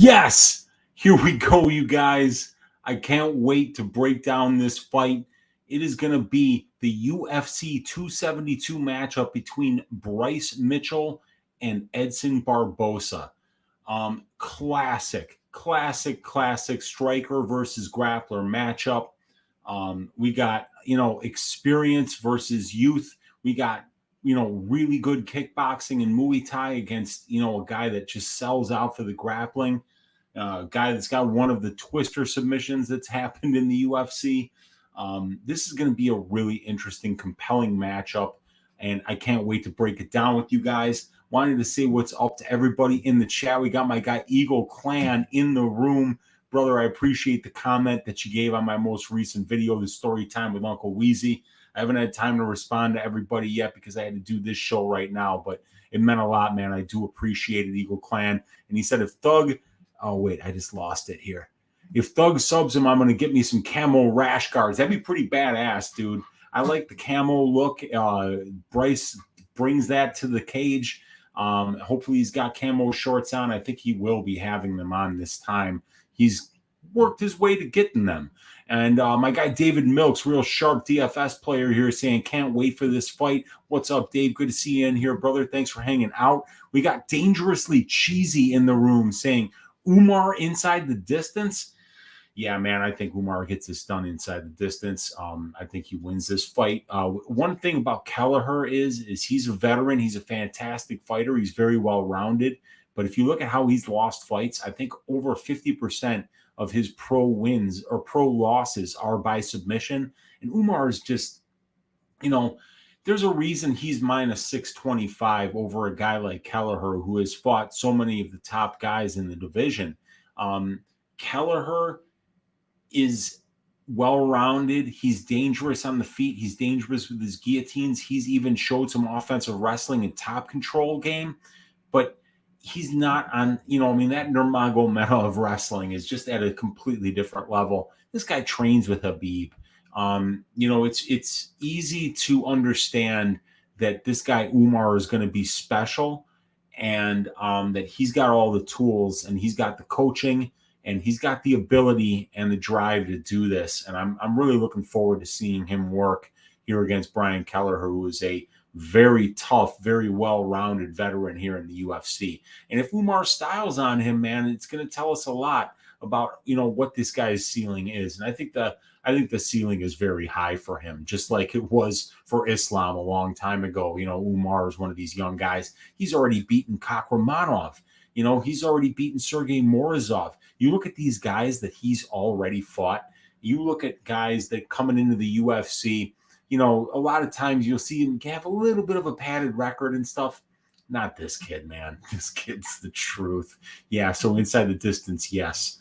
Yes, here we go, you guys. I can't wait to break down this fight. It is going to be the UFC 272 matchup between Bryce Mitchell and Edson Barboza. Classic striker versus grappler matchup. We got, experience versus youth. We got, really good kickboxing and Muay Thai against, a guy that just sells out for the grappling. Guy that's got one of the twister submissions that's happened in the UFC. This is going to be a really interesting, compelling matchup, and I can't wait to break it down with you guys. Wanted to say what's up to everybody in the chat. We got my guy Eagle Clan in the room. Brother, I appreciate the comment that you gave on my most recent video, the story time with Uncle Weezy. I haven't had time to respond to everybody yet because I had to do this show right now, but it meant a lot, man. I do appreciate it, Eagle Clan. And he said if Thug, oh wait, I just lost it here. If Thug subs him, I'm going to get me some camo rash guards. That'd be pretty badass, dude. I like the camo look. Bryce brings that to the cage. Hopefully he's got camo shorts on. I think he will be having them on this time. He's worked his way to getting them. And my guy David Milks, real sharp DFS player here, saying, can't wait for this fight. What's up, Dave? Good to see you in here, brother. Thanks for hanging out. We got Dangerously Cheesy in the room saying, Umar inside the distance. Yeah, man, I think Umar gets this done inside the distance. I think he wins this fight. One thing about Kelleher is he's a veteran. He's a fantastic fighter. He's very well-rounded. But if you look at how he's lost fights, I think over 50% of his pro wins or pro losses are by submission. And Umar is just, there's a reason he's minus 625 over a guy like Kelleher, who has fought so many of the top guys in the division. Kelleher is well-rounded. He's dangerous on the feet. He's dangerous with his guillotines. He's even showed some offensive wrestling and top control game, but he's not on, that Nurmagomedov of wrestling is just at a completely different level. This guy trains with Habib. It's easy to understand that this guy Umar is going to be special, and that he's got all the tools and he's got the coaching and he's got the ability and the drive to do this. And I'm really looking forward to seeing him work here against Brian Kelleher, who is a very tough, very well-rounded veteran here in the UFC. And if Umar styles on him, man, it's going to tell us a lot about, what this guy's ceiling is. And I think the ceiling is very high for him, just like it was for Islam a long time ago. Umar is one of these young guys. He's already beaten Kakhramonov. He's already beaten Sergey Morozov. You look at these guys that he's already fought. You look at guys that coming into the UFC, a lot of times you'll see him have a little bit of a padded record and stuff. Not this kid, man. This kid's the truth. Yeah, so inside the distance, yes.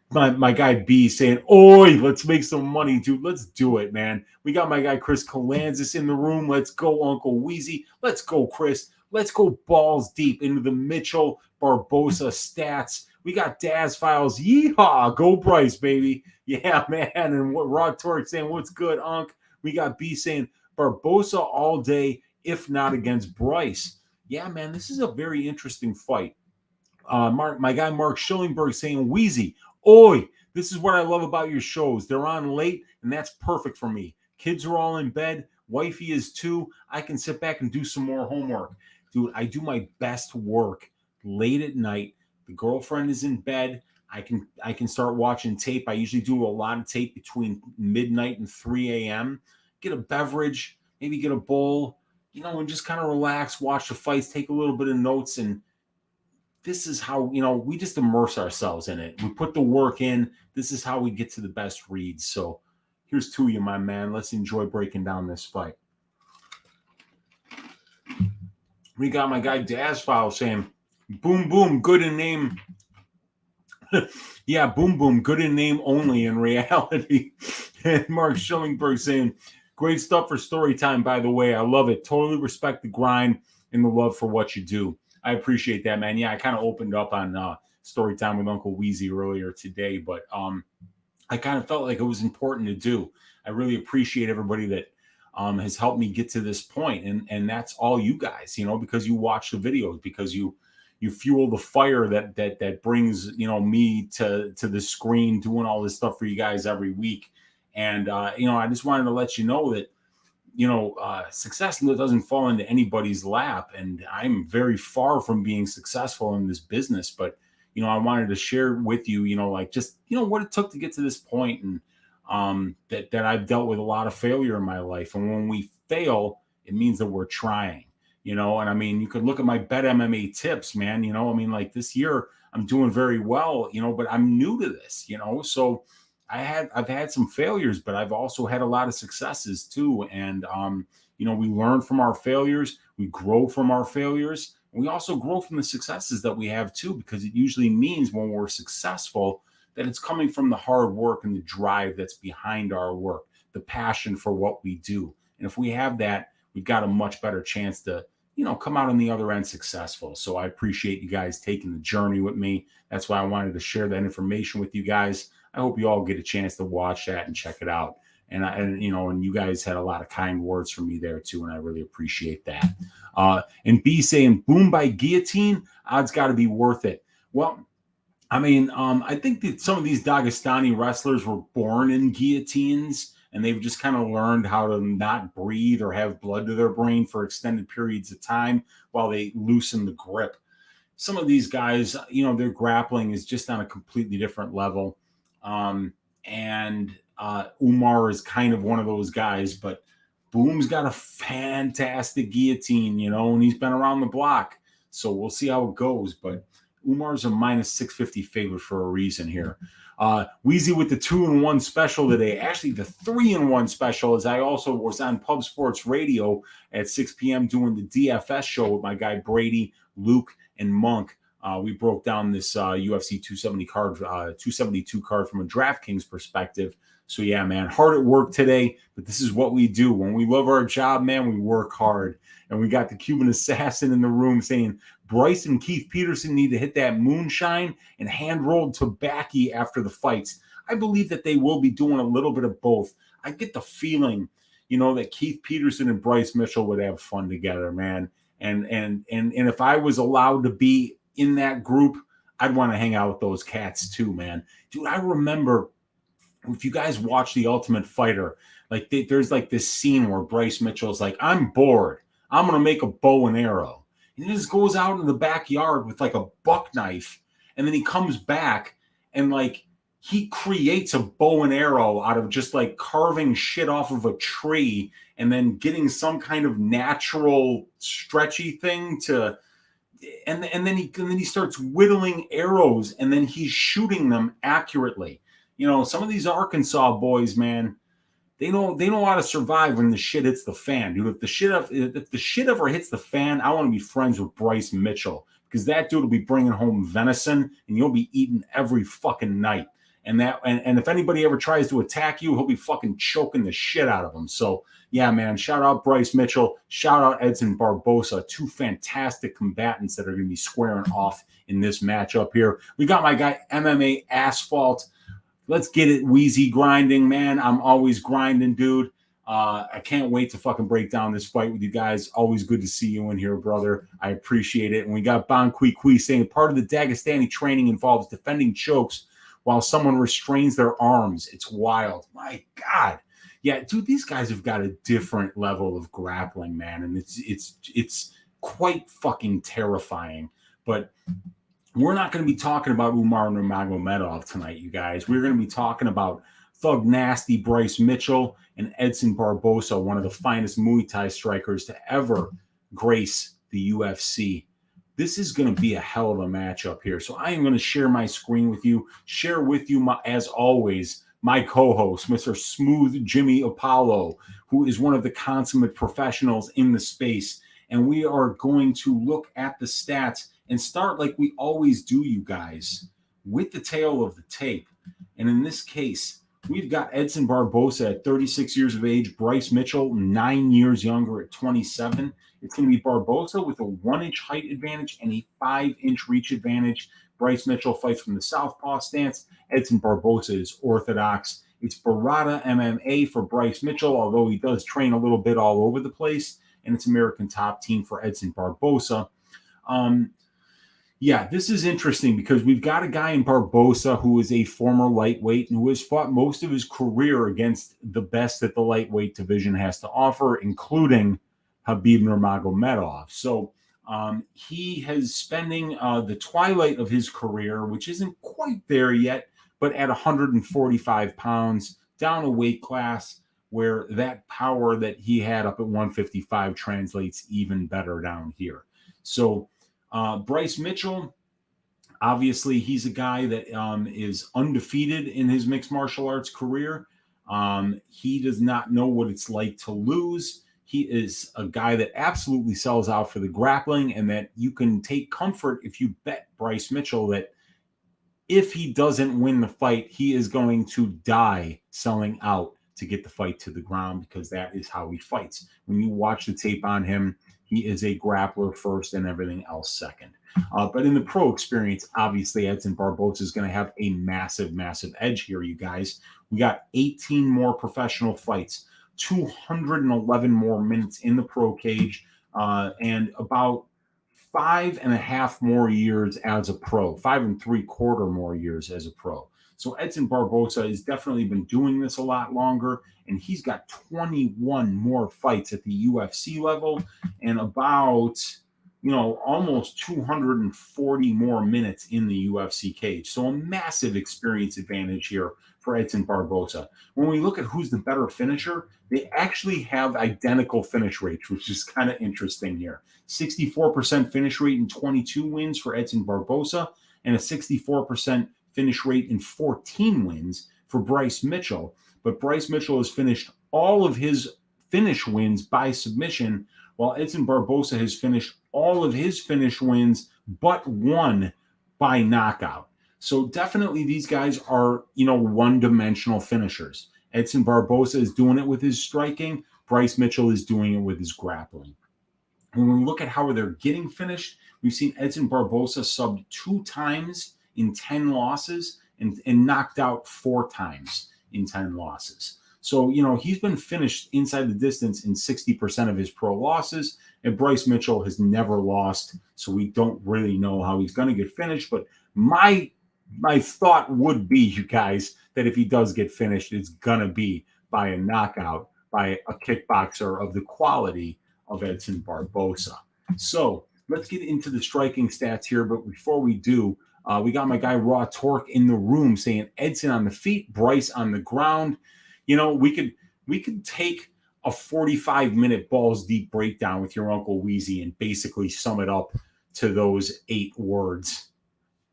My guy B saying, oi, let's make some money, dude. Let's do it, man. We got my guy Chris Kalanzis in the room. Let's go, Uncle Weezy. Let's go, Chris. Let's go balls deep into the Mitchell Barboza stats. We got Daz Files. Yeehaw. Go Bryce, baby. Yeah, man. And what Rod Torek saying, what's good, Unc? We got B saying Barboza all day, if not against Bryce. Yeah, man, this is a very interesting fight. My guy Mark Schillingberg saying, Weezy, oi, this is what I love about your shows. They're on late, and that's perfect for me. Kids are all in bed. Wifey is too. I can sit back and do some more homework. Dude, I do my best work late at night. The girlfriend is in bed. I can start watching tape. I usually do a lot of tape between midnight and 3 a.m. Get a beverage, maybe get a bowl, and just kind of relax, watch the fights, take a little bit of notes. And this is how, we just immerse ourselves in it. We put the work in. This is how we get to the best reads. So here's to you, my man. Let's enjoy breaking down this fight. We got my guy Daz File saying, boom, boom, good in name. Yeah, boom, boom, good in name only in reality. And Mark Schillingberg saying, great stuff for story time, by the way. I love it. Totally respect the grind and the love for what you do. I appreciate that, man. Yeah, I kind of opened up on story time with Uncle Weezy earlier today, but I kind of felt like it was important to do. I really appreciate everybody that has helped me get to this point. And that's all you guys, because you watch the videos, because you you fuel the fire that brings, you know, me to the screen doing all this stuff for you guys every week. And you know, I just wanted to let you know that, you know, success doesn't fall into anybody's lap, and I'm very far from being successful in this business. But you know, I wanted to share with you, you know, like just, you know, what it took to get to this point, and that I've dealt with a lot of failure in my life. And when we fail, it means that we're trying, you know. And I mean, you could look at my Bet MMA tips, man. You know, I mean, like this year I'm doing very well, you know, but I'm new to this, you know, so I've had some failures, but I've also had a lot of successes too. And you know, we learn from our failures, we grow from our failures, and we also grow from the successes that we have too, because it usually means when we're successful that it's coming from the hard work and the drive that's behind our work, the passion for what we do. And if we have that, we've got a much better chance to, you know, come out on the other end successful. So I appreciate you guys taking the journey with me. That's why I wanted to share that information with you guys. I hope you all get a chance to watch that and check it out. And you know, and you guys had a lot of kind words from me there too, and I really appreciate that. And B saying boom by guillotine, odds got to be worth it. Well, I mean, I think that some of these Dagestani wrestlers were born in guillotines, and they've just kind of learned how to not breathe or have blood to their brain for extended periods of time while they loosen the grip. Some of these guys, you know, their grappling is just on a completely different level. And Umar is kind of one of those guys, but Boom's got a fantastic guillotine, you know, and he's been around the block. So we'll see how it goes. But Umar's a minus 650 favorite for a reason here. Weezy with the 2-in-1 special today. Actually, the 3-in-1 special, as I also was on Pub Sports Radio at 6 p.m. doing the DFS show with my guy Brady, Luke, and Monk. We broke down this UFC 270 card, 272 card from a DraftKings perspective. So yeah, man, hard at work today, but this is what we do. When we love our job, man, we work hard. And we got the Cuban assassin in the room saying Bryce and Keith Peterson need to hit that moonshine and hand-rolled tobacco after the fights. I believe that they will be doing a little bit of both. I get the feeling, you know, that Keith Peterson and Bryce Mitchell would have fun together, man. And if I was allowed to be in that group, I'd want to hang out with those cats too, man. Dude, I remember, if you guys watch The Ultimate Fighter, like there's like this scene where Bryce Mitchell's like, I'm bored. I'm going to make a bow and arrow. And he just goes out in the backyard with like a buck knife. And then he comes back and like he creates a bow and arrow out of just like carving shit off of a tree and then getting some kind of natural stretchy thing to, and then he starts whittling arrows and then he's shooting them accurately. You know, some of these Arkansas boys, man, they know how to survive when the shit hits the fan, dude. If the shit ever hits the fan, I want to be friends with Bryce Mitchell, because that dude will be bringing home venison and you'll be eating every fucking night. And if anybody ever tries to attack you, he'll be fucking choking the shit out of them. So yeah, man, shout out Bryce Mitchell, shout out Edson Barboza, two fantastic combatants that are going to be squaring off in this matchup here. We got my guy MMA Asphalt. Let's get it, Weezy grinding, man. I'm always grinding, dude. I can't wait to fucking break down this fight with you guys. Always good to see you in here, brother. I appreciate it. And we got Bon Kui saying part of the Dagestani training involves defending chokes while someone restrains their arms. It's wild. My God. Yeah, dude, these guys have got a different level of grappling, man. And it's quite fucking terrifying. But we're not going to be talking about Umar Nurmagomedov tonight, you guys. We're going to be talking about Thug Nasty Bryce Mitchell and Edson Barboza, one of the finest Muay Thai strikers to ever grace the UFC. This is going to be a hell of a matchup here. So I am going to share my screen with you, share with you, as always, my co-host, Mr. Smooth Jimmy Apollo, who is one of the consummate professionals in the space. And we are going to look at the stats and start like we always do, you guys, with the tail of the tape. And in this case, we've got Edson Barboza at 36 years of age, Bryce Mitchell 9 years younger at 27. It's going to be Barboza with a 1-inch height advantage and a 5-inch reach advantage. Bryce Mitchell fights from the southpaw stance. Edson Barboza is orthodox. It's Barada MMA for Bryce Mitchell, although he does train a little bit all over the place. And it's American Top Team for Edson Barboza. Yeah, this is interesting because we've got a guy in Barboza who is a former lightweight and who has fought most of his career against the best that the lightweight division has to offer, including Habib Nurmagomedov. So he has spending the twilight of his career, which isn't quite there yet, but at 145 pounds, down a weight class where that power that he had up at 155 translates even better down here. So Bryce Mitchell, obviously, he's a guy that is undefeated in his mixed martial arts career. He does not know what it's like to lose. He is a guy that absolutely sells out for the grappling, and that you can take comfort if you bet Bryce Mitchell that if he doesn't win the fight, he is going to die selling out to get the fight to the ground, because that is how he fights. When you watch the tape on him, he is a grappler first and everything else second. But in the pro experience, obviously, Edson Barboza is going to have a massive, massive edge here, you guys. We got 18 more professional fights, 211 more minutes in the pro cage, and about 5.5 more years as a pro, 5.75 more years as a pro. So Edson Barboza has definitely been doing this a lot longer, and he's got 21 more fights at the UFC level and about, almost 240 more minutes in the UFC cage. So a massive experience advantage here for Edson Barboza. When we look at who's the better finisher, they actually have identical finish rates, which is kind of interesting here. 64% finish rate in 22 wins for Edson Barboza, and a 64% finish rate in 14 wins for Bryce Mitchell. But Bryce Mitchell has finished all of his finish wins by submission, while Edson Barboza has finished all of his finish wins but one by knockout. So definitely these guys are, one-dimensional finishers. Edson Barboza is doing it with his striking. Bryce Mitchell is doing it with his grappling. When we look at how they're getting finished, we've seen Edson Barboza subbed 2 times in 10 losses and knocked out 4 times in 10 losses. So, he's been finished inside the distance in 60% of his pro losses, and Bryce Mitchell has never lost, so we don't really know how he's going to get finished. But my thought would be, you guys, that if he does get finished, it's going to be by a knockout, by a kickboxer of the quality of Edson Barboza. So let's get into the striking stats here. But before we do, we got my guy Raw Torque in the room saying Edson on the feet, Bryce on the ground. We could take a 45-minute balls deep breakdown with your Uncle Weezy and basically sum it up to those 8 words.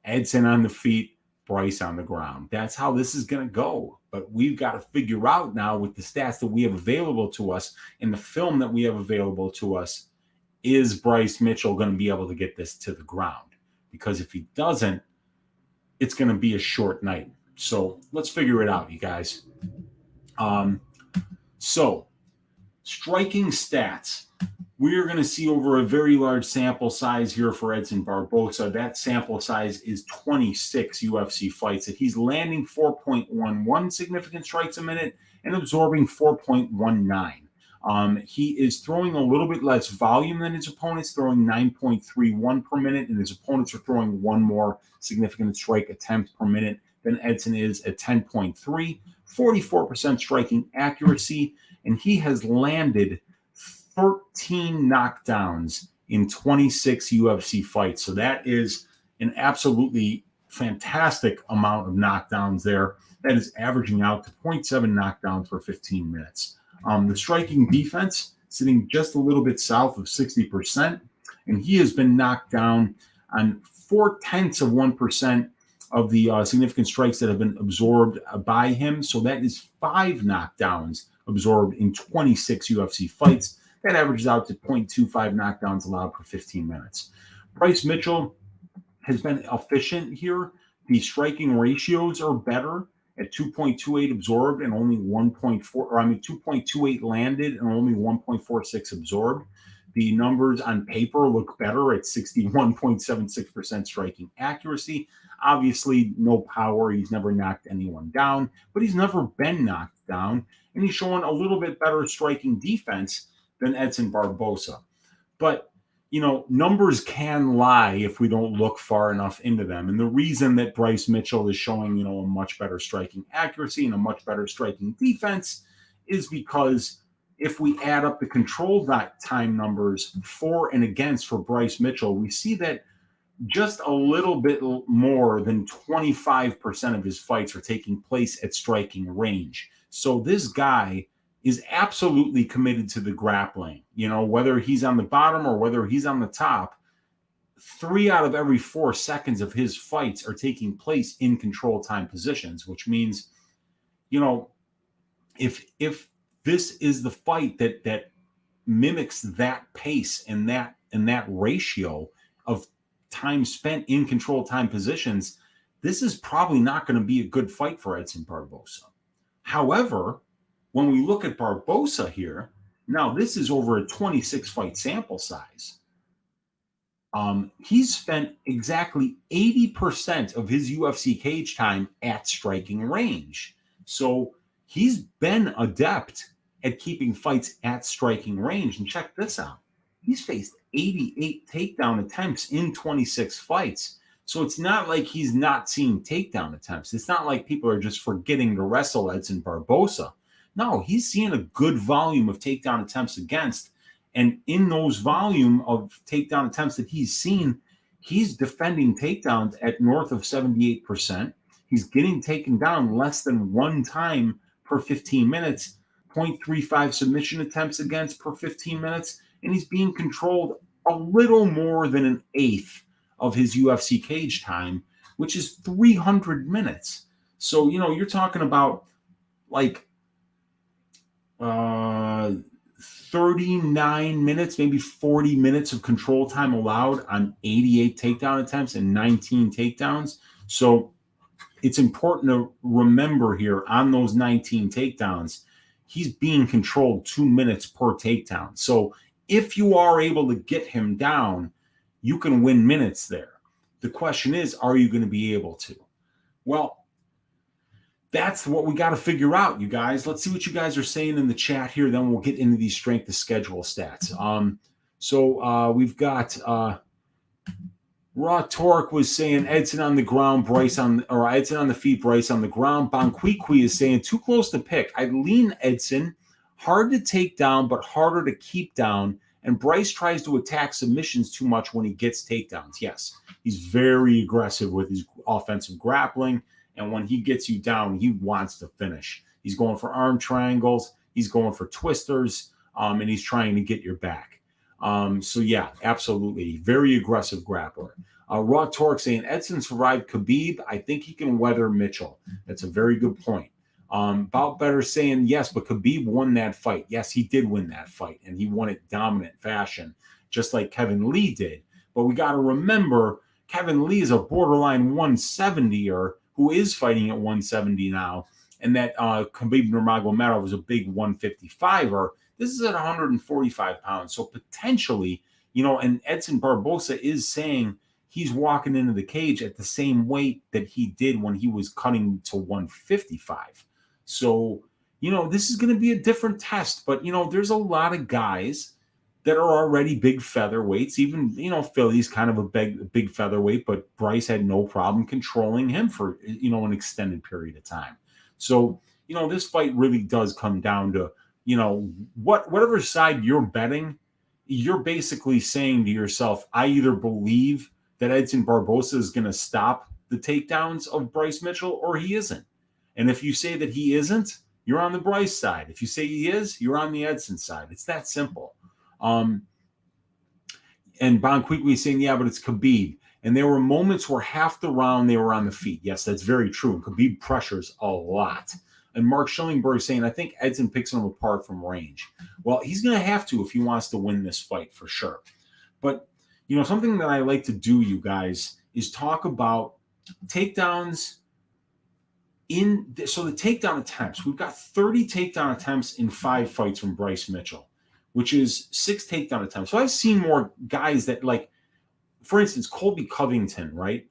Edson on the feet, Bryce on the ground. That's how this is going to go. But we've got to figure out now, with the stats that we have available to us and the film that we have available to us, is Bryce Mitchell going to be able to get this to the ground? Because if he doesn't, it's going to be a short night. So let's figure it out, you guys. So striking stats. We are going to see over a very large sample size here for Edson Barboza. That sample size is 26 UFC fights. That he's landing 4.11 significant strikes a minute and absorbing 4.19. He is throwing a little bit less volume than his opponents, throwing 9.31 per minute, and his opponents are throwing one more significant strike attempt per minute than Edson is at 10.3, 44% striking accuracy, and he has landed 13 knockdowns in 26 UFC fights. So that is an absolutely fantastic amount of knockdowns there. That is averaging out to 0.7 knockdowns per 15 minutes. The striking defense sitting just a little bit south of 60%, and he has been knocked down on 0.4% of the significant strikes that have been absorbed by him. So that is 5 knockdowns absorbed in 26 UFC fights. That averages out to 0.25 knockdowns allowed per 15 minutes. Bryce Mitchell has been efficient here. The striking ratios are better at 2.28 absorbed and only 2.28 landed and only 1.46 absorbed. The numbers on paper look better at 61.76% striking accuracy. Obviously, no power. He's never knocked anyone down, but he's never been knocked down. And he's showing a little bit better striking defense than Edson Barboza. But, numbers can lie if we don't look far enough into them. And the reason that Bryce Mitchell is showing, a much better striking accuracy and a much better striking defense is because if we add up the control time numbers for and against for Bryce Mitchell, we see that just a little bit more than 25% of his fights are taking place at striking range. So this guy is absolutely committed to the grappling. Whether he's on the bottom or whether he's on the top, 3 out of every 4 seconds of his fights are taking place in control time positions, which means, if this is the fight that mimics that pace and that ratio of time spent in control time positions, this is probably not going to be a good fight for Edson Barboza. However, when we look at Barboza here, now this is over a 26 fight sample size. He's spent exactly 80% of his UFC cage time at striking range. So he's been adept at keeping fights at striking range. And check this out. He's faced 88 takedown attempts in 26 fights. So it's not like he's not seeing takedown attempts. It's not like people are just forgetting to wrestle Edson Barboza. No, he's seeing a good volume of takedown attempts against. And in those volume of takedown attempts that he's seen, he's defending takedowns at north of 78%. He's getting taken down less than 1 time per 15 minutes, 0.35 submission attempts against per 15 minutes. And he's being controlled a little more than an eighth of his UFC cage time, which is 300 minutes. So, you're talking about like 39 minutes, maybe 40 minutes of control time allowed on 88 takedown attempts and 19 takedowns. So it's important to remember here on those 19 takedowns, he's being controlled 2 minutes per takedown. So if you are able to get him down, you can win minutes there. The question is, are you going to be able to? Well, that's what we got to figure out, you guys. Let's see what you guys are saying in the chat here. Then we'll get into these strength of schedule stats. We've got Raw Torque was saying Edson on the ground, Edson on the feet, Bryce on the ground. Bonquiqui is saying too close to pick. I lean Edson, hard to take down, but harder to keep down. And Bryce tries to attack submissions too much when he gets takedowns. Yes, he's very aggressive with his offensive grappling. And when he gets you down, he wants to finish. He's going for arm triangles. He's going for twisters. And he's trying to get your back. So, yeah, absolutely. Very aggressive grappler. Raw Torque saying Edson survived Khabib. I think he can weather Mitchell. That's a very good point. Bout Better saying, yes, but Khabib won that fight. Yes, he did win that fight. And he won it dominant fashion, just like Kevin Lee did. But we got to remember, Kevin Lee is a borderline 170er who is fighting at 170 now, and that Khabib Nurmagomedov was a big 155er. This is at 145 pounds. So potentially, and Edson Barboza is saying he's walking into the cage at the same weight that he did when he was cutting to 155. So, this is going to be a different test. But, there's a lot of guys that are already big featherweights. Even, Philly's kind of a big featherweight, but Bryce had no problem controlling him for, an extended period of time. So, this fight really does come down to, whatever side you're betting, you're basically saying to yourself, I either believe that Edson Barboza is going to stop the takedowns of Bryce Mitchell or he isn't. And if you say that he isn't, you're on the Bryce side. If you say he is, you're on the Edson side. It's that simple. And Bonquiqui saying, yeah, but it's Khabib. And there were moments where half the round they were on the feet. Yes, that's very true. And Khabib pressures a lot. And Mark Schillingberg saying, I think Edson picks him apart from range. Well, he's going to have to if he wants to win this fight for sure. But, something that I like to do, you guys, is talk about takedowns. So the takedown attempts, we've got 30 takedown attempts in 5 fights from Bryce Mitchell, which is 6 takedown attempts. So I've seen more guys that, like, for instance, Colby Covington, right?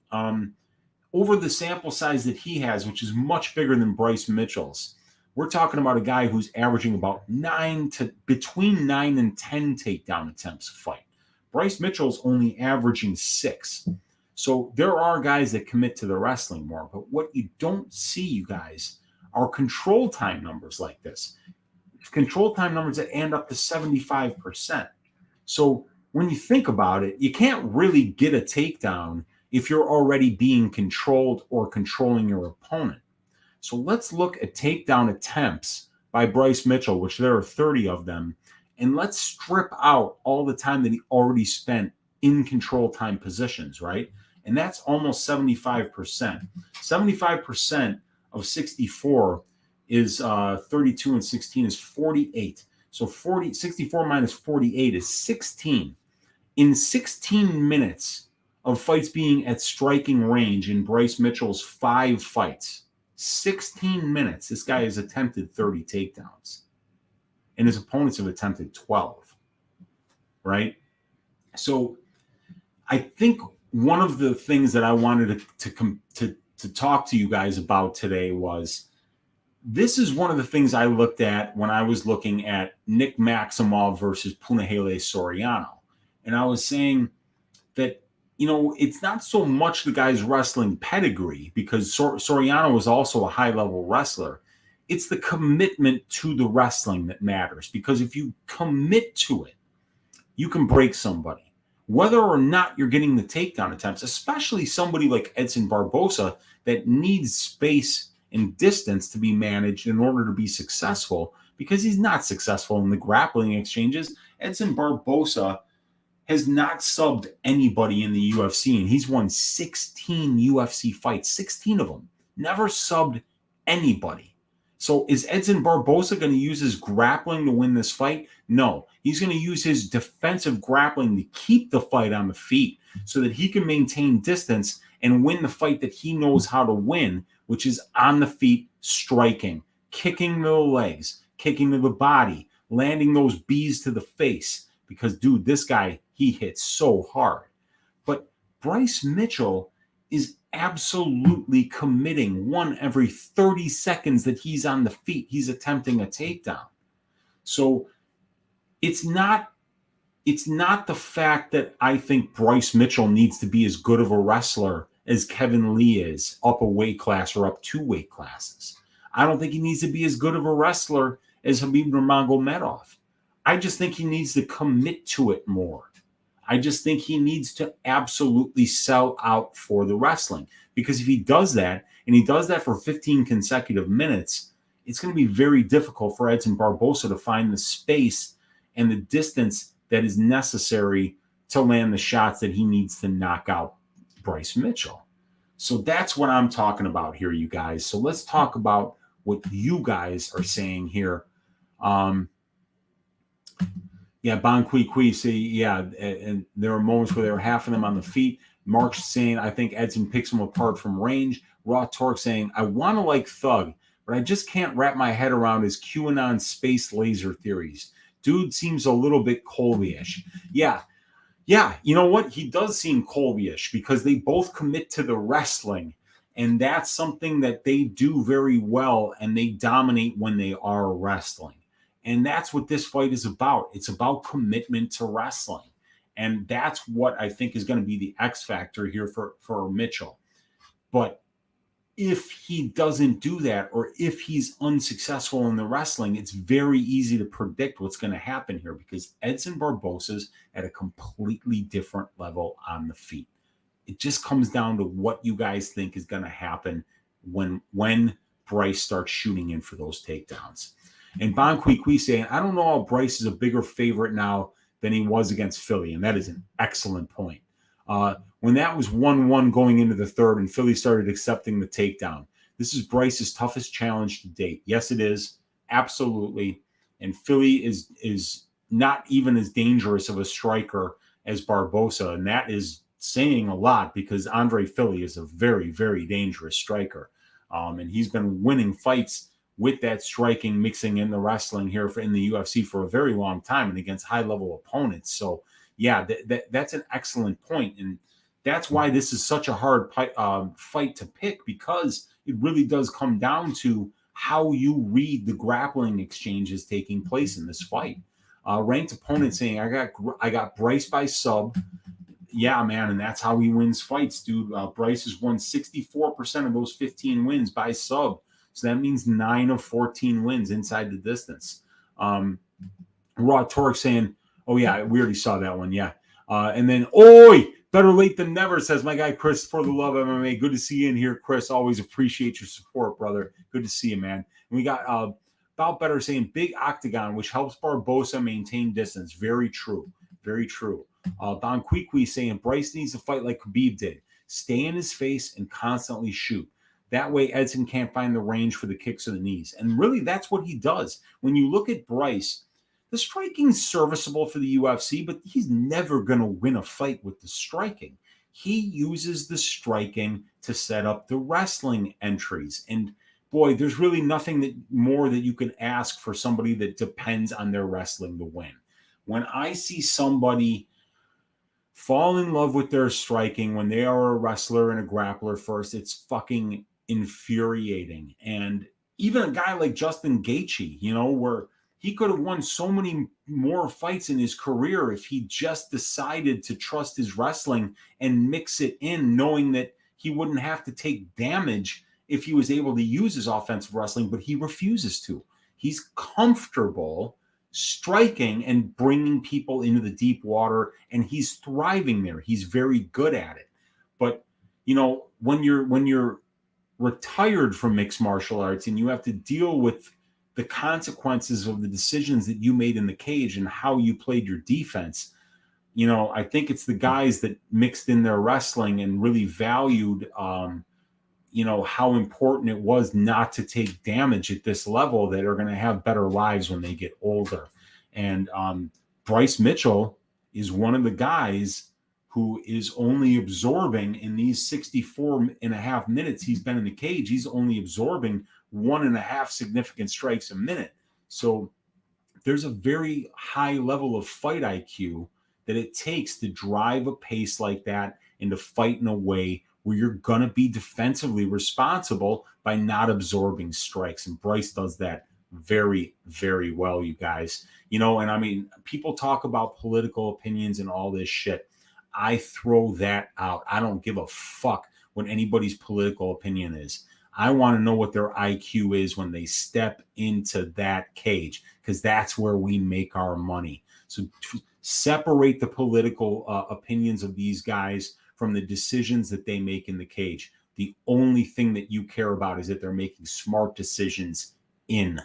Over the sample size that he has, which is much bigger than Bryce Mitchell's, we're talking about a guy who's averaging about between 9 and 10 takedown attempts a fight. Bryce Mitchell's only averaging 6. So there are guys that commit to the wrestling more. But what you don't see, you guys, are control time numbers like this. Control time numbers that end up to 75%. So when you think about it, you can't really get a takedown if you're already being controlled or controlling your opponent. So let's look at takedown attempts by Bryce Mitchell, which there are 30 of them, and let's strip out all the time that he already spent in control time positions, right? And that's almost 75%. 75% of 64 is 32 and 16 is 48. So 64 minus 48 is 16. In 16 minutes of fights being at striking range in Bryce Mitchell's 5 fights, 16 minutes, this guy has attempted 30 takedowns. And his opponents have attempted 12. Right? So I think one of the things that I wanted to talk to you guys about today was, this is one of the things I looked at when I was looking at Nick Maximov versus Punahele Soriano. And I was saying that, it's not so much the guy's wrestling pedigree, because Soriano is also a high-level wrestler. It's the commitment to the wrestling that matters, because if you commit to it, you can break somebody. Whether or not you're getting the takedown attempts, especially somebody like Edson Barboza that needs space and distance to be managed in order to be successful, because he's not successful in the grappling exchanges. Edson Barboza has not subbed anybody in the UFC, and he's won 16 UFC fights, 16 of them. Never subbed anybody. So is Edson Barboza going to use his grappling to win this fight? No. He's going to use his defensive grappling to keep the fight on the feet so that he can maintain distance and win the fight that he knows how to win, which is on the feet, striking, kicking to the legs, kicking to the body, landing those bees to the face. Because, dude, this guy, he hits so hard. But Bryce Mitchell is absolutely committing one every 30 seconds that he's on the feet. He's attempting a takedown. So it's not the fact that I think Bryce Mitchell needs to be as good of a wrestler as Kevin Lee is, up a weight class or up 2 weight classes. I don't think he needs to be as good of a wrestler as Khabib Nurmagomedov. I just think he needs to commit to it more. I just think he needs to absolutely sell out for the wrestling. Because if he does that, and he does that for 15 consecutive minutes, it's going to be very difficult for Edson Barboza to find the space and the distance that is necessary to land the shots that he needs to knock out Bryce Mitchell. So that's what I'm talking about here, you guys. So let's talk about what you guys are saying here. Bon Kui say, and there are moments where there are half of them on the feet. Mark's saying, I think Edson picks him apart from range. Raw Torque saying, I want to like Thug, but I just can't wrap my head around his QAnon space laser theories. Dude seems a little bit Colby-ish. Yeah, you know what? He does seem Colby-ish because they both commit to the wrestling, and that's something that they do very well, and they dominate when they are wrestling. And that's what this fight is about. It's about commitment to wrestling. And that's what I think is going to be the X factor here for Mitchell. But if he doesn't do that, or if he's unsuccessful in the wrestling, it's very easy to predict what's going to happen here, because Edson Barboza's at a completely different level on the feet. It just comes down to what you guys think is going to happen when Bryce starts shooting in for those takedowns. And Bon Kui saying, I don't know how Bryce is a bigger favorite now than he was against Philly. And that is an excellent point. When that was 1-1 going into the third and Philly started accepting the takedown, this is Bryce's toughest challenge to date. Yes, it is. Absolutely. And Philly is not even as dangerous of a striker as Barboza. And that is saying a lot, because Andre Philly is a very, very dangerous striker. And he's been winning fights with that striking, mixing in the wrestling here in the UFC for a very long time and against high-level opponents. So, yeah, that's an excellent point. And that's why this is such a hard fight to pick, because it really does come down to how you read the grappling exchanges taking place in this fight. Ranked opponent saying, I got Bryce by sub. Yeah, man, and that's how he wins fights, dude. Bryce has won 64% of those 15 wins by sub. So that means 9 of 14 wins inside the distance. Raw Torque saying, oh, yeah, we already saw that one. Yeah. And then, oi, better late than never, says my guy Chris for the Love MMA. Good to see you in here, Chris. Always appreciate your support, brother. Good to see you, man. And we got About Better saying big octagon, which helps Barboza maintain distance. Very true. Very true. Don Quiqui saying Bryce needs to fight like Khabib did. Stay in his face and constantly shoot. That way, Edson can't find the range for the kicks or the knees. And really, that's what he does. When you look at Bryce, the striking's serviceable for the UFC, but he's never going to win a fight with the striking. He uses the striking to set up the wrestling entries. And boy, there's really nothing more that you can ask for somebody that depends on their wrestling to win. When I see somebody fall in love with their striking when they are a wrestler and a grappler first, it's fucking infuriating. And even a guy like Justin Gaethje, where he could have won so many more fights in his career if he just decided to trust his wrestling and mix it in, knowing that he wouldn't have to take damage if he was able to use his offensive wrestling, but he refuses to. He's comfortable striking and bringing people into the deep water, and he's thriving there. He's very good at it. But, when you're retired from mixed martial arts and you have to deal with the consequences of the decisions that you made in the cage and how you played your defense, I think it's the guys that mixed in their wrestling and really valued, how important it was not to take damage at this level that are going to have better lives when they get older. And Bryce Mitchell is one of the guys who is only absorbing in these 64 and a half minutes he's been in the cage. He's only absorbing 1.5 significant strikes a minute. So there's a very high level of fight IQ that it takes to drive a pace like that and to fight in a way where you're going to be defensively responsible by not absorbing strikes. And Bryce does that very, very well, you guys. And people talk about political opinions and all this shit. I throw that out. I don't give a fuck what anybody's political opinion is. I want to know what their IQ is when they step into that cage, because that's where we make our money. So separate the political opinions of these guys from the decisions that they make in the cage. The only thing that you care about is that they're making smart decisions in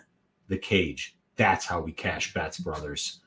the cage. That's how we cash bets, brothers.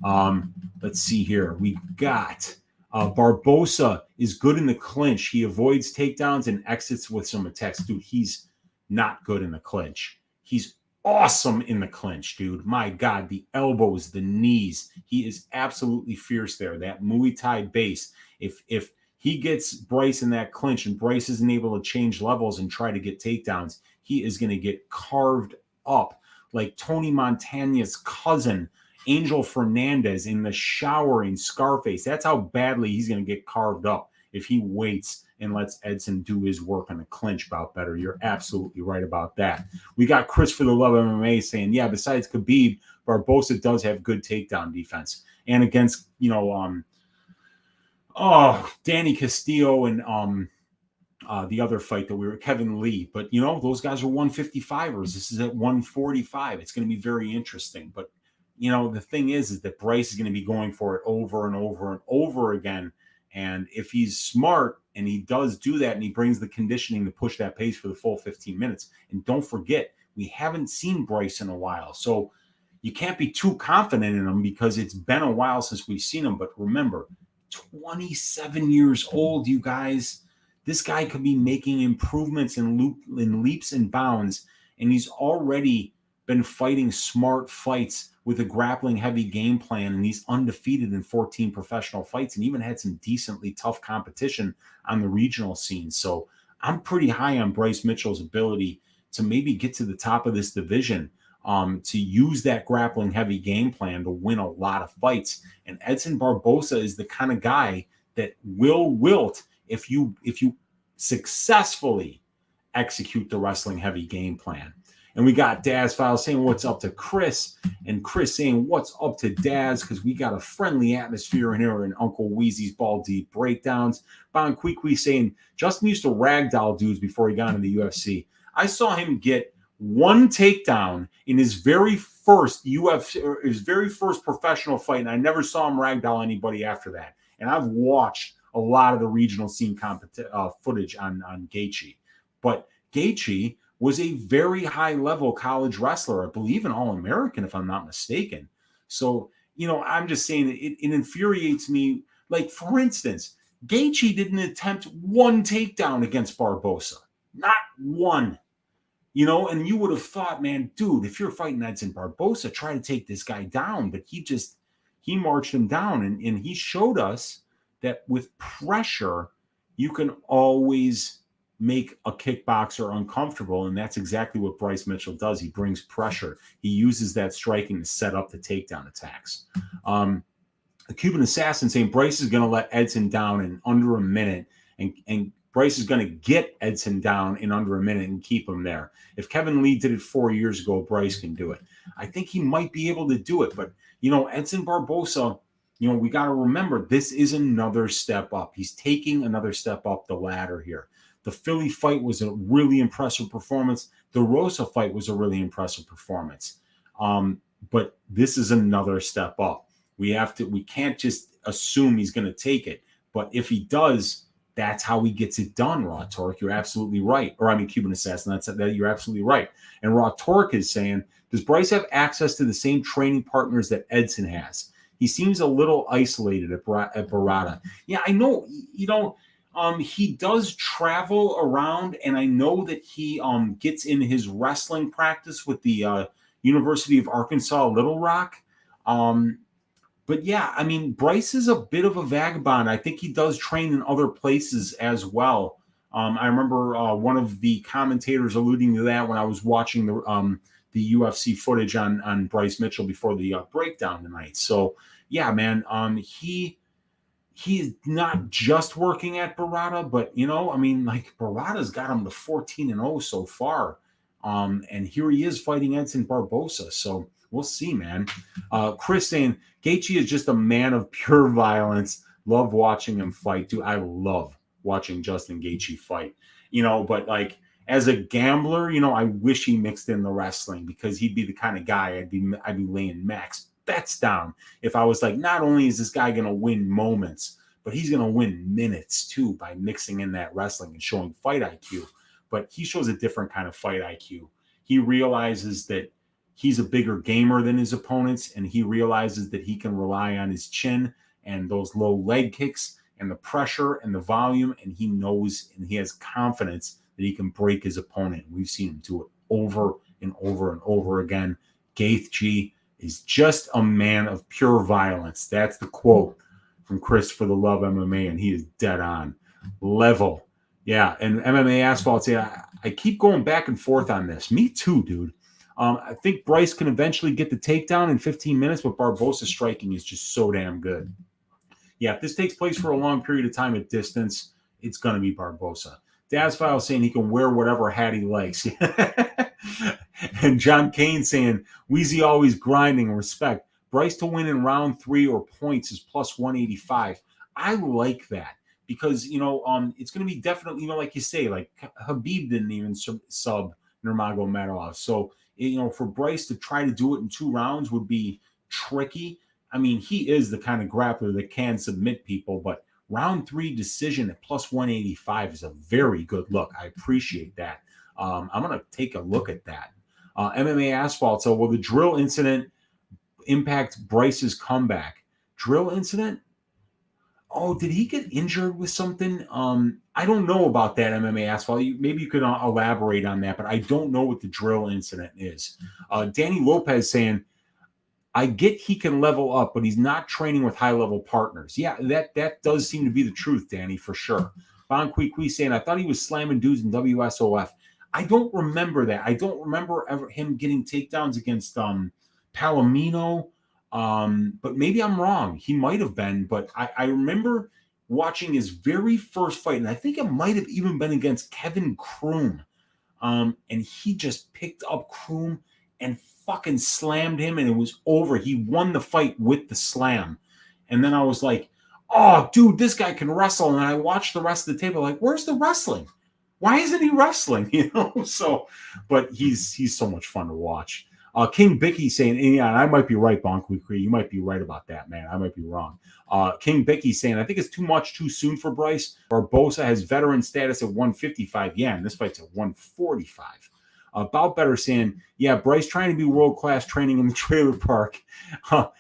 Let's see here. We got Barboza is good in the clinch. He avoids takedowns and exits with some attacks. Dude, he's not good in the clinch. He's awesome in the clinch, dude. My God, the elbows, the knees. He is absolutely fierce there. That Muay Thai base. If he gets Bryce in that clinch and Bryce isn't able to change levels and try to get takedowns, he is going to get carved up like Tony Montana's cousin, Angel Fernandez, in the shower in Scarface. That's how badly he's going to get carved up if he waits and lets Edson do his work on the clinch. About better. You're absolutely right about that. We got Chris for the Love MMA saying, yeah, besides Khabib, Barboza does have good takedown defense. And against, Danny Castillo and the other fight that Kevin Lee. But, those guys are 155ers. This is at 145. It's going to be very interesting. But, the thing is that Bryce is going to be going for it over and over and over again. And if he's smart and he does do that and he brings the conditioning to push that pace for the full 15 minutes. And don't forget, we haven't seen Bryce in a while. So you can't be too confident in him because it's been a while since we've seen him. But remember, 27 years old, you guys. This guy could be making improvements in leaps and bounds, and he's already been fighting smart fights with a grappling heavy game plan, and he's undefeated in 14 professional fights and even had some decently tough competition on the regional scene. So I'm pretty high on Bryce Mitchell's ability to maybe get to the top of this division, to use that grappling heavy game plan to win a lot of fights. And Edson Barboza is the kind of guy that will wilt if you successfully execute the wrestling heavy game plan. And we got Daz Files saying what's up to Chris, and Chris saying what's up to Daz, because we got a friendly atmosphere in here in Uncle Weezy's Ball Deep Breakdowns. Bon Queequee saying Justin used to ragdoll dudes before he got into the UFC. I saw him get one takedown in his very first UFC, or his very first professional fight, and I never saw him ragdoll anybody after that. And I've watched a lot of the regional scene footage on Gaethje, but Gaethje was a very high-level college wrestler, I believe an All-American, if I'm not mistaken. So, I'm just saying it infuriates me. Like, for instance, Gaethje didn't attempt one takedown against Barboza. Not one. And you would have thought, man, dude, if you're fighting Edson Barboza, try to take this guy down. But he marched him down. And he showed us that with pressure, you can always make a kickboxer uncomfortable, and that's exactly what Bryce Mitchell does. He brings pressure. He uses that striking to set up the takedown attacks. The Cuban Assassin saying Bryce is going to let Edson down in under a minute, and Bryce is going to get Edson down in under a minute and keep him there. If Kevin Lee did it 4 years ago, Bryce can do it. I think he might be able to do it, but Edson Barboza, we got to remember this is another step up. He's taking another step up the ladder here. The Philly fight was a really impressive performance. The Rosa fight was a really impressive performance. But this is another step up. We can't just assume he's going to take it. But if he does, that's how he gets it done, Raw Torque. You're absolutely right. Cuban Assassin, you're absolutely right. And Raw Torque is saying, does Bryce have access to the same training partners that Edson has? He seems a little isolated at Barada. Yeah, I know, he does travel around, and I know that he gets in his wrestling practice with the University of Arkansas Little Rock. But yeah, Bryce is a bit of a vagabond. I think he does train in other places as well. I remember one of the commentators alluding to that when I was watching the UFC footage on Bryce Mitchell before the breakdown tonight. So yeah, man, he's not just working at Barada, but Barada's got him to 14-0 so far. And here he is fighting Edson Barboza. So we'll see, man. Chris saying Gaethje is just a man of pure violence. Love watching him fight, dude. I love watching Justin Gaethje fight. But like as a gambler, I wish he mixed in the wrestling, because he'd be the kind of guy I'd be laying max bets down if I was like, not only is this guy going to win moments, but he's going to win minutes too by mixing in that wrestling and showing fight IQ. But he shows a different kind of fight IQ. He realizes that he's a bigger gamer than his opponents, and he realizes that he can rely on his chin and those low leg kicks and the pressure and the volume, and he knows and he has confidence that he can break his opponent. We've seen him do it over and over and over again. Gaethje is just a man of pure violence. That's the quote from Chris for the Love MMA, and he is dead on. Level. Yeah, and MMA Asphalt say, I keep going back and forth on this. Me too, dude. I think Bryce can eventually get the takedown in 15 minutes, but Barboza's striking is just so damn good. Yeah, if this takes place for a long period of time at distance, it's going to be Barboza. Daz File saying he can wear whatever hat he likes. And John Kane saying, Weezy always grinding, respect. Bryce to win in round 3 or points is plus 185. I like that because, it's going to be definitely, like you say, like Habib didn't even sub Nurmagomedov. So, for Bryce to try to do it in 2 rounds would be tricky. He is the kind of grappler that can submit people, but round 3 decision at plus 185 is a very good look. I appreciate that. I'm going to take a look at that. MMA Asphalt. So will the drill incident impact Bryce's comeback? Drill incident? Oh, did he get injured with something? I don't know about that, MMA Asphalt. Maybe you could elaborate on that, but I don't know what the drill incident is. Danny Lopez saying, I get he can level up, but he's not training with high-level partners. Yeah, that does seem to be the truth, Danny, for sure. Bon Kui saying, I thought he was slamming dudes in WSOF. I don't remember that. I don't remember ever him getting takedowns against Palomino, but maybe I'm wrong. He might have been, but I remember watching his very first fight, and I think it might have even been against Kevin Kroon. And he just picked up Kroom and fucking slammed him, and it was over. He won the fight with the slam. And then I was like, oh, dude, this guy can wrestle. And I watched the rest of the table like, where's the wrestling? Why isn't he wrestling? So, but he's so much fun to watch. King Bicky saying, yeah, and I might be right, Bonquicree. You might be right about that, man. I might be wrong. King Bicky saying, I think it's too much too soon for Bryce. Barboza has veteran status at 155. Yeah, and this fight's at 145. About Better saying, yeah, Bryce trying to be world-class training in the trailer park.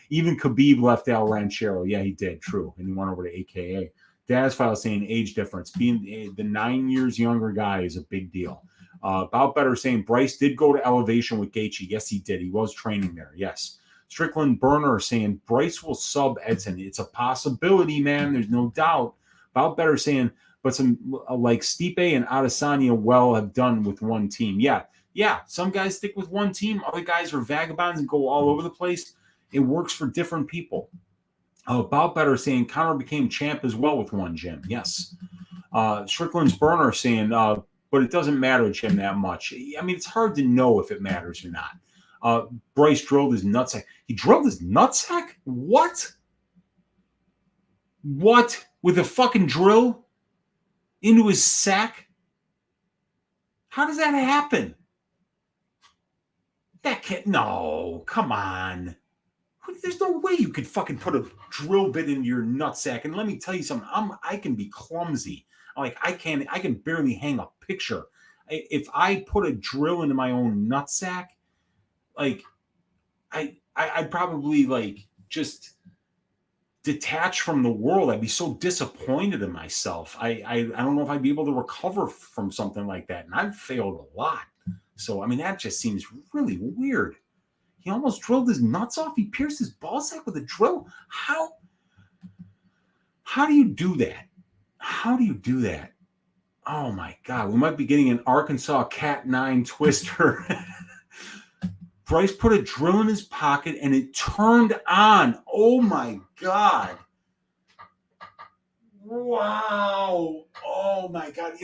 Even Khabib left Al Ranchero. Yeah, he did. True. And he went over to AKA. Daz File saying age difference. Being the 9 years younger guy is a big deal. About Better saying Bryce did go to Elevation with Gaethje. Yes, he did. He was training there. Yes. Strickland Burner saying Bryce will sub Edson. It's a possibility, man. There's no doubt. About Better saying, but some like Stipe and Adesanya well have done with one team. Yeah. Some guys stick with one team. Other guys are vagabonds and go all over the place. It works for different people. About Better saying Conor became champ as well with one gym. Yes. Strickland's Burner saying, but it doesn't matter to him that much. I mean, it's hard to know if it matters or not. Bryce drilled his nutsack. He drilled his nutsack? What? What? With a fucking drill? Into his sack? How does that happen? That can't. No, come on. There's no way you could fucking put a drill bit in your nutsack. And let me tell you something. I can be clumsy. Like I can barely hang a picture. If I put a drill into my own nutsack, like I'd probably like just detach from the world. I'd be so disappointed in myself. I don't know if I'd be able to recover from something like that. And I've failed a lot. So I mean that just seems really weird. He almost drilled his nuts off. He pierced his ballsack with a drill. How do you do that? How do you do that? Oh my God. We might be getting an Arkansas Cat 9 twister. Bryce put a drill in his pocket and it turned on. Oh my God. Wow. Oh my God.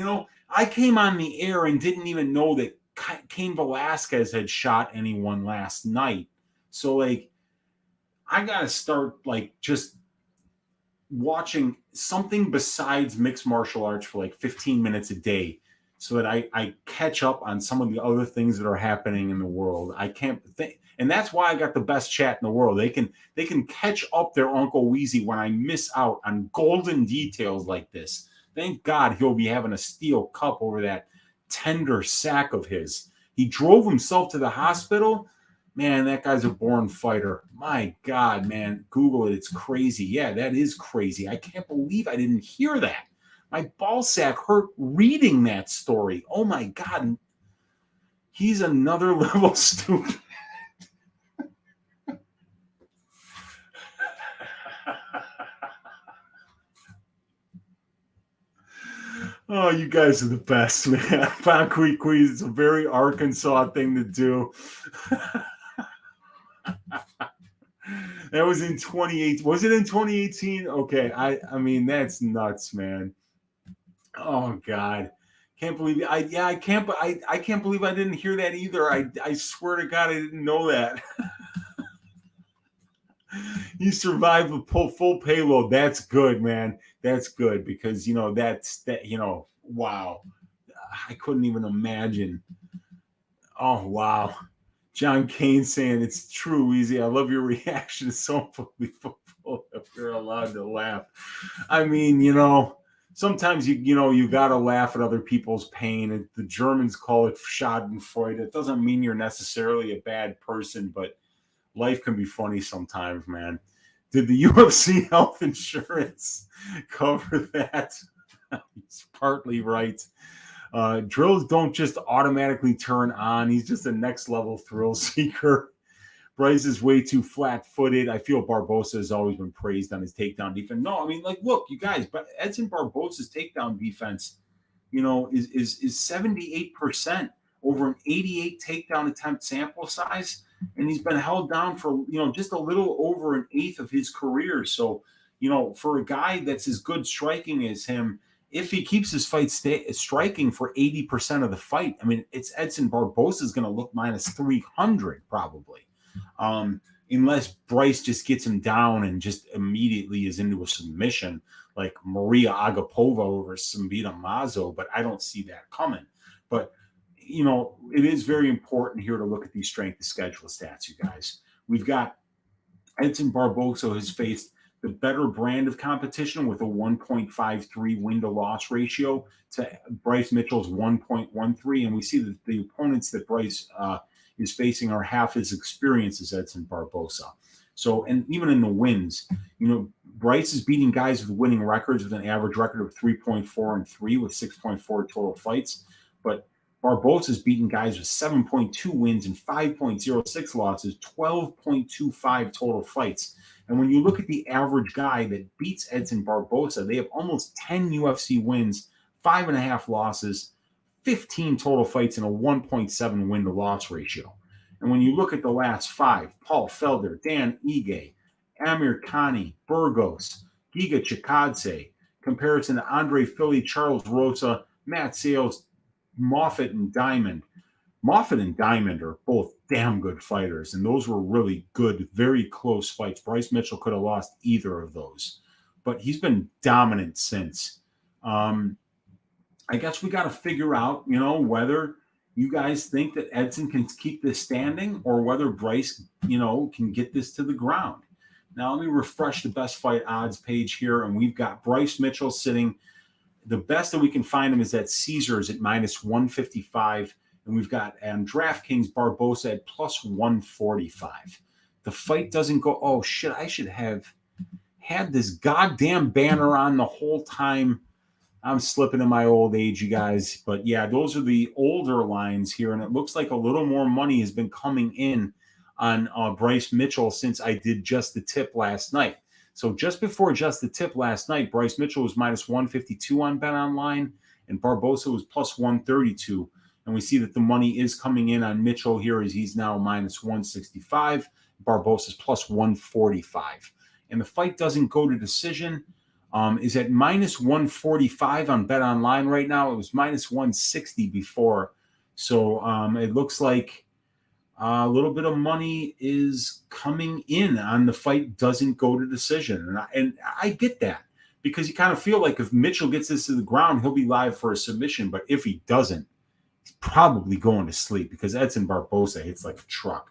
I came on the air and didn't even know that Cain Velasquez had shot anyone last night. So like I gotta start like just watching something besides mixed martial arts for like 15 minutes a day so that I catch up on some of the other things that are happening in the world. I can't think, and that's why I got the best chat in the world. They can catch up their Uncle Weezy when I miss out on golden details like this. Thank God he'll be having a steel cup over that tender sack of his. He drove himself to the hospital. Man, that guy's a born fighter. My God, man. Google it. It's crazy. Yeah, that is crazy. I can't believe I didn't hear that. My ball sack hurt reading that story. Oh my God. He's another level stupid. Oh, you guys are the best, man. Concrete Quiz is a very Arkansas thing to do. That was in 2018. Was it in 2018? Okay. I mean, that's nuts, man. Oh God. Can't believe it. I can't believe I didn't hear that either. I swear to God I didn't know that. You survived the full payload. That's good, man. That's good because wow. I couldn't even imagine. Oh wow. John Kane saying it's true, Weezy. I love your reaction. It's so unbelievable if you're allowed to laugh. I mean, sometimes you gotta laugh at other people's pain. The Germans call it Schadenfreude. It doesn't mean you're necessarily a bad person, but life can be funny sometimes, man. Did the UFC health insurance cover that? He's partly right. Drills don't just automatically turn on. He's just a next level thrill seeker. Bryce is way too flat-footed. I feel Barboza has always been praised on his takedown defense. No, I mean, like, look, you guys, but Edson Barboza's takedown defense, is 78% over an 88 takedown attempt sample size, and he's been held down for just a little over an eighth of his career. So, for a guy that's as good striking as him, if he keeps his fight striking for 80% of the fight, I mean, it's Edson Barboza is going to look minus 300 probably. Unless Bryce just gets him down and just immediately is into a submission like Maria Agapova over Sambita Mazo, but I don't see that coming. But, you know, it is very important here to look at these strength of schedule stats, you guys. We've got Edson Barboza has faced the better brand of competition with a 1.53 win-to-loss ratio to Bryce Mitchell's 1.13, and we see that the opponents that Bryce is facing are half as experienced as Edson Barboza. So, and even in the wins, you know, Bryce is beating guys with winning records with an average record of 3.4 and 3 with 6.4 total fights, but Barboza's beaten guys with 7.2 wins and 5.06 losses, 12.25 total fights. And when you look at the average guy that beats Edson Barboza, they have almost 10 UFC wins, 5.5 losses, 15 total fights, and a 1.7 win-to-loss ratio. And when you look at the last 5, Paul Felder, Dan Ige, Amir Khani, Burgos, Giga Chikadze, comparison to Andre Philly, Charles Rosa, Matt Sales, Moffitt and Diamond. Moffitt and Diamond are both damn good fighters, and those were really good, very close fights. Bryce Mitchell could have lost either of those, but he's been dominant since. I guess we got to figure out, you know, whether you guys think that Edson can keep this standing or whether Bryce, you know, can get this to the ground. Now, let me refresh the best fight odds page here, and we've got Bryce Mitchell sitting. The best that we can find him is at Caesars at minus 155. And we've got DraftKings Barboza at plus 145. The fight doesn't go, oh, shit, I should have had this goddamn banner on the whole time. I'm slipping in my old age, you guys. But, yeah, those are the older lines here. And it looks like a little more money has been coming in on Bryce Mitchell since I did Just the Tip last night. So just before Just the Tip last night, Bryce Mitchell was minus 152 on BetOnline, and Barboza was plus 132. And we see that the money is coming in on Mitchell here as he's now minus 165. Barboza's plus 145. And the fight doesn't go to decision. Is at minus 145 on BetOnline right now. It was minus 160 before. So it looks like a little bit of money is coming in on the fight doesn't go to decision. And I get that because you kind of feel like if Mitchell gets this to the ground, he'll be live for a submission. But if he doesn't, he's probably going to sleep because Edson Barboza hits like a truck.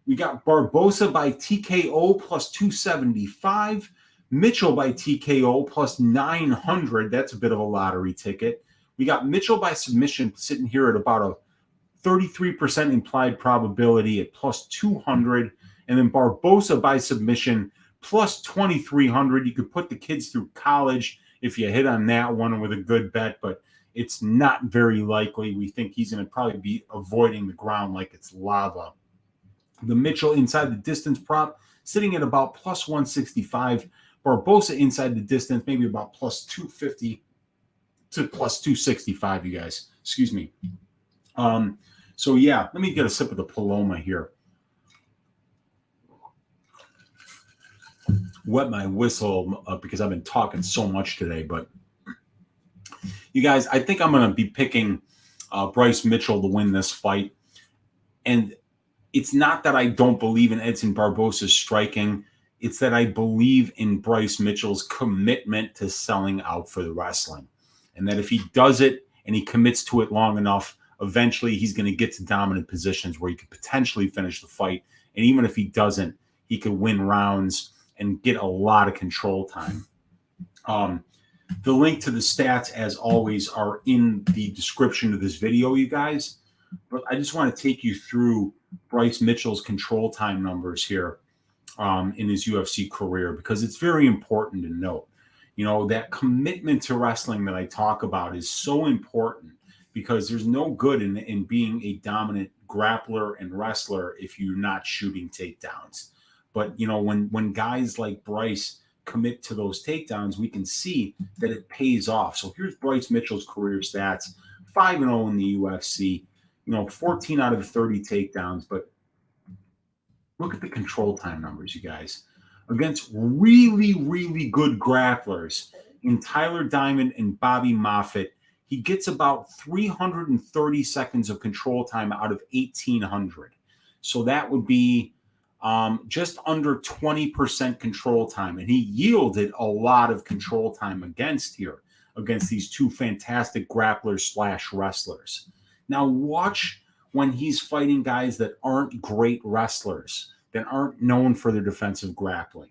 We got Barboza by TKO plus 275. Mitchell by TKO plus 900. That's a bit of a lottery ticket. We got Mitchell by submission sitting here at about a 33% implied probability at plus 200, and then Barboza by submission plus 2,300. You could put the kids through college if you hit on that one with a good bet, but it's not very likely. We think he's going to probably be avoiding the ground like it's lava. The Mitchell inside the distance prop sitting at about plus 165. Barboza inside the distance, maybe about plus 250 to plus 265, you guys. Excuse me. So, yeah, let me get a sip of the Paloma here. Wet my whistle because I've been talking so much today. But, you guys, I think I'm going to be picking Bryce Mitchell to win this fight. And it's not that I don't believe in Edson Barboza's striking. It's that I believe in Bryce Mitchell's commitment to selling out for the wrestling. And that if he does it and he commits to it long enough, eventually he's going to get to dominant positions where he could potentially finish the fight. And even if he doesn't, he could win rounds and get a lot of control time. The link to the stats, as always, are in the description of this video, you guys. But I just want to take you through Bryce Mitchell's control time numbers here in his UFC career, because it's very important to note. You know, that commitment to wrestling that I talk about is so important, because there's no good in being a dominant grappler and wrestler if you're not shooting takedowns. But, you know, when guys like Bryce commit to those takedowns, we can see that it pays off. So here's Bryce Mitchell's career stats: 5-0 in the UFC, you know, 14 out of 30 takedowns. But look at the control time numbers, you guys. Against really, really good grapplers, in Tyler Diamond and Bobby Moffitt, he gets about 330 seconds of control time out of 1,800. So that would be just under 20% control time. And he yielded a lot of control time against these two fantastic grapplers / wrestlers. Now watch when he's fighting guys that aren't great wrestlers, that aren't known for their defensive grappling.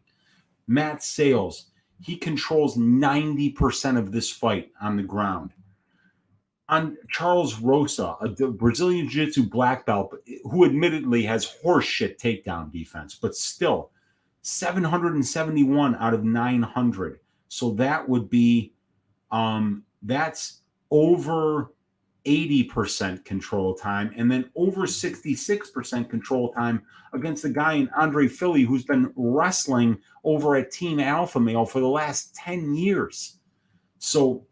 Matt Sales, he controls 90% of this fight on the ground. On Charles Rosa, a Brazilian Jiu-Jitsu black belt, who admittedly has horseshit takedown defense, but still 771 out of 900. So that would be, that's over 80% control time, and then over 66% control time against the guy in Andre Philly who's been wrestling over at Team Alpha Male for the last 10 years. So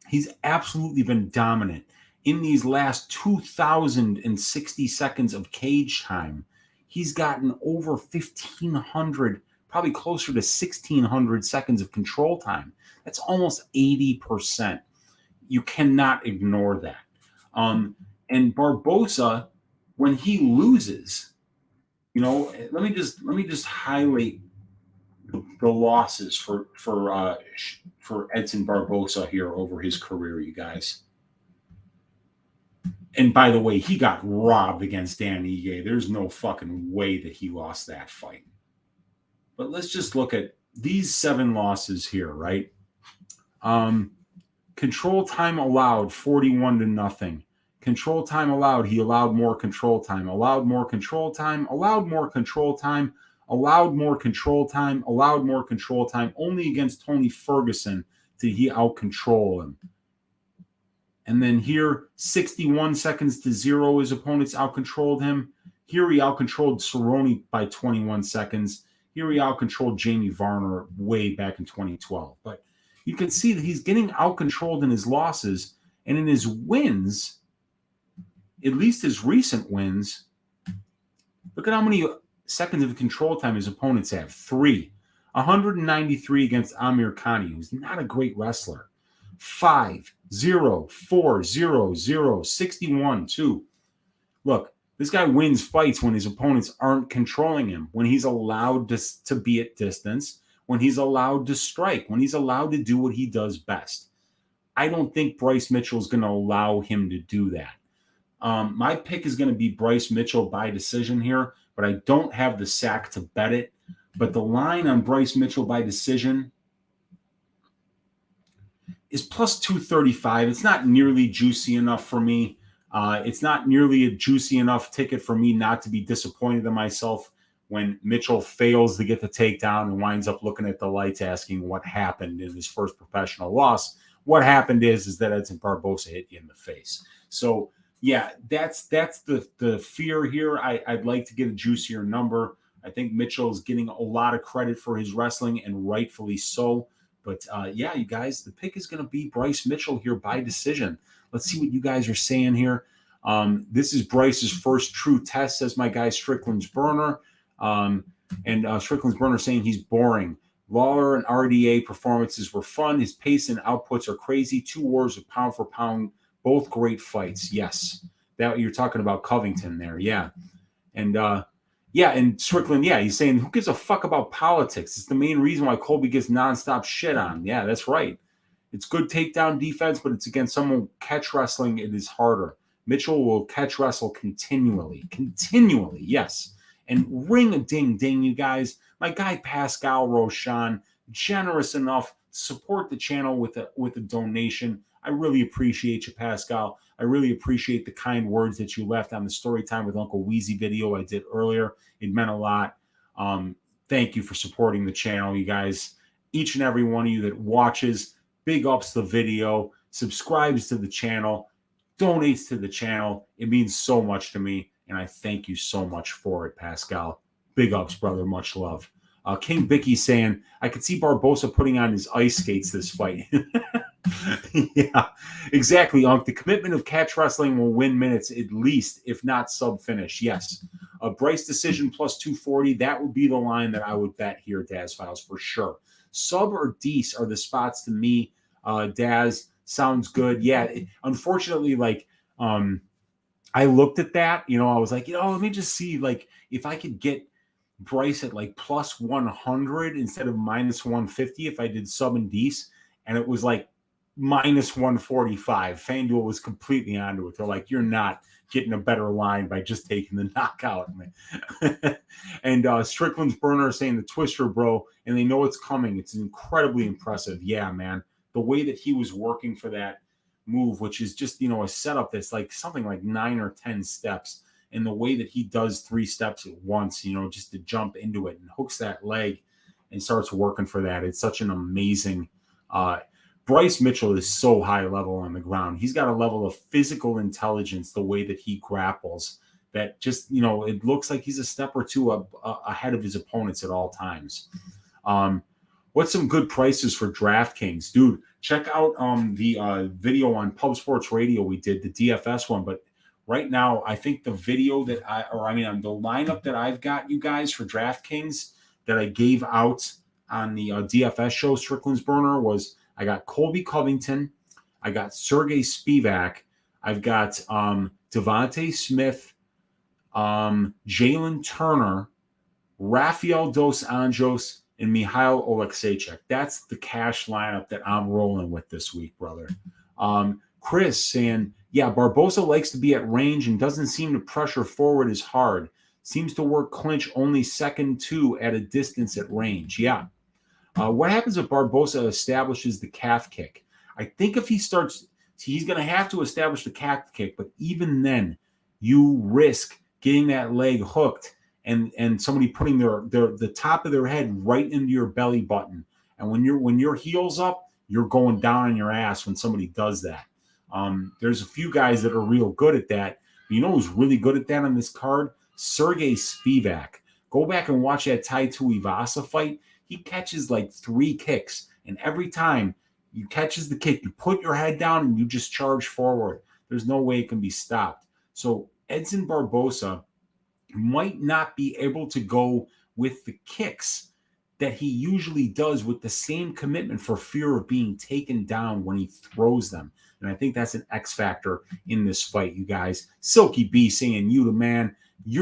he's absolutely been dominant. In these last 2,060 seconds of cage time, he's gotten over 1,500, probably closer to 1,600 seconds of control time. That's almost 80%. You cannot ignore that. And Barboza, when he loses, let me just highlight the losses for Edson Barboza here over his career, you guys. And by the way, he got robbed against Dan Ige. There's no fucking way that he lost that fight. But let's just look at these 7 losses here, right? Control time allowed 41-0. Control time allowed, he allowed more control time, allowed more control time, allowed more control time, allowed more control time, allowed more control time. Only against Tony Ferguson did he out-control him. And then here, 61 seconds to 0, his opponents out-controlled him. Here he out-controlled Cerrone by 21 seconds. Here he out-controlled Jamie Varner way back in 2012. But you can see that he's getting out-controlled in his losses, and in his wins, at least his recent wins, look at how many seconds of control time his opponents have. 3. 193 against Amir Khani, who's not a great wrestler. 5, 0, 4, 0, 0, 61, 2. Look, this guy wins fights when his opponents aren't controlling him, when he's allowed to be at distance, when he's allowed to strike, when he's allowed to do what he does best. I don't think Bryce Mitchell is going to allow him to do that. My pick is going to be Bryce Mitchell by decision here, but I don't have the sack to bet it. But the line on Bryce Mitchell by decision is plus 235. It's not nearly juicy enough for me. It's not nearly a juicy enough ticket for me not to be disappointed in myself when Mitchell fails to get the takedown and winds up looking at the lights asking what happened in his first professional loss. What happened is that Edson Barboza hit you in the face. So, yeah, that's the fear here. I'd like to get a juicier number. I think Mitchell is getting a lot of credit for his wrestling, and rightfully so. But, yeah, you guys, the pick is going to be Bryce Mitchell here by decision. Let's see what you guys are saying here. This is Bryce's first true test, says my guy Strickland's Burner. And Strickland's Burner saying he's boring. Lawler and RDA performances were fun. His pace and outputs are crazy. 2 wars of pound for pound. Both great fights. Yes. That you're talking about Covington there. Yeah. And and Strickland, he's saying, who gives a fuck about politics? It's the main reason why Colby gets nonstop shit on. Yeah, that's right. It's good takedown defense, but it's against someone catch wrestling. It is harder. Mitchell will catch wrestle continually. Continually, yes. And ring a ding ding, you guys. My guy Pascal Roshan, generous enough to support the channel with a donation. I really appreciate you, Pascal. I really appreciate the kind words that you left on the Storytime with Uncle Weezy video I did earlier. It meant a lot. Thank you for supporting the channel, you guys. Each and every one of you that watches, big ups the video, subscribes to the channel, donates to the channel. It means so much to me, and I thank you so much for it, Pascal. Big ups, brother. Much love. King Bicky saying, I could see Barboza putting on his ice skates this fight. Yeah, exactly, Unc. The commitment of catch wrestling will win minutes at least, if not sub-finish. Yes. A Bryce decision plus 240, that would be the line that I would bet here, Daz Files, for sure. Sub or Dece are the spots to me. Daz, sounds good. Yeah, unfortunately, like, I looked at that, I was like, let me just see, like, if I could get Bryce at like plus 100 instead of minus 150 if I did sub and Dece, and it was like minus 145. FanDuel was completely onto it. They're like, you're not getting a better line by just taking the knockout. And Strickland's burner saying the twister, bro, and they know it's coming. It's incredibly impressive. Yeah, man. The way that he was working for that move, which is just, a setup that's like something like 9 or 10 steps. And the way that he does 3 steps at once, just to jump into it and hooks that leg and starts working for that. It's such an amazing Bryce Mitchell is so high level on the ground. He's got a level of physical intelligence, the way that he grapples, that just, it looks like he's a step or two ahead of his opponents at all times. What's some good prices for DraftKings? Dude, check out the video on Pub Sports Radio we did, the DFS one. But right now, I think the video that the lineup that I've got, you guys, for DraftKings that I gave out on the DFS show, Strickland's Burner, was I got Colby Covington, I got Sergey Spivak, I've got Devontae Smith, Jalen Turner, Rafael Dos Anjos, and Mihail Oleksiejczuk. That's the cash lineup that I'm rolling with this week, brother. Chris saying, yeah, Barboza likes to be at range and doesn't seem to pressure forward as hard. Seems to work clinch only second two at a distance at range. Yeah. What happens if Barboza establishes the calf kick? I think if he starts, he's going to have to establish the calf kick, but even then, you risk getting that leg hooked and somebody putting the top of their head right into your belly button. And when your heel's up, you're going down on your ass when somebody does that. There's a few guys that are real good at that. You know who's really good at that on this card? Sergey Spivak. Go back and watch that Tai Tuivasa fight. He catches like 3 kicks, and every time you catches the kick, you put your head down and you just charge forward. There's no way it can be stopped. So Edson Barboza might not be able to go with the kicks that he usually does with the same commitment for fear of being taken down when he throws them. And I think that's an X factor in this fight, you guys. Silky B saying, you're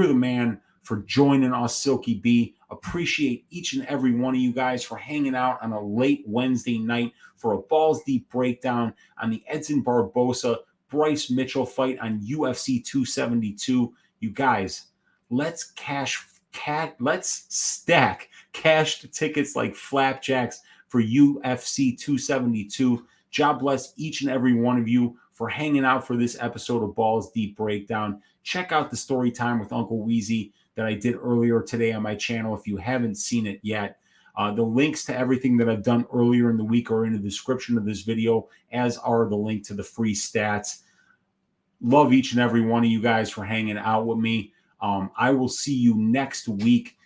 the man for joining us, Silky B. Appreciate each and every one of you guys for hanging out on a late Wednesday night for a balls deep breakdown on the Edson Barboza Bryce Mitchell fight on UFC 272. You guys, let's stack cashed tickets like flapjacks for UFC 272. God bless each and every one of you for hanging out for this episode of Balls Deep Breakdown. Check out the story time with Uncle Weezy that I did earlier today on my channel if you haven't seen it yet. The links to everything that I've done earlier in the week are in the description of this video, as are the link to the free stats. Love each and every one of you guys for hanging out with me. I will see you next week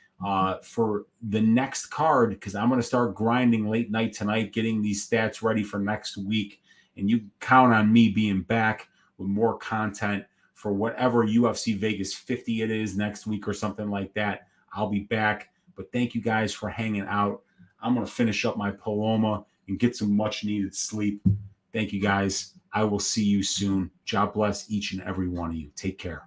for the next card, because I'm going to start grinding late night tonight, getting these stats ready for next week. And you can count on me being back with more content for whatever UFC Vegas 50 it is next week or something like that. I'll be back. But thank you guys for hanging out. I'm going to finish up my Paloma and get some much needed sleep. Thank you guys. I will see you soon. God bless each and every one of you. Take care.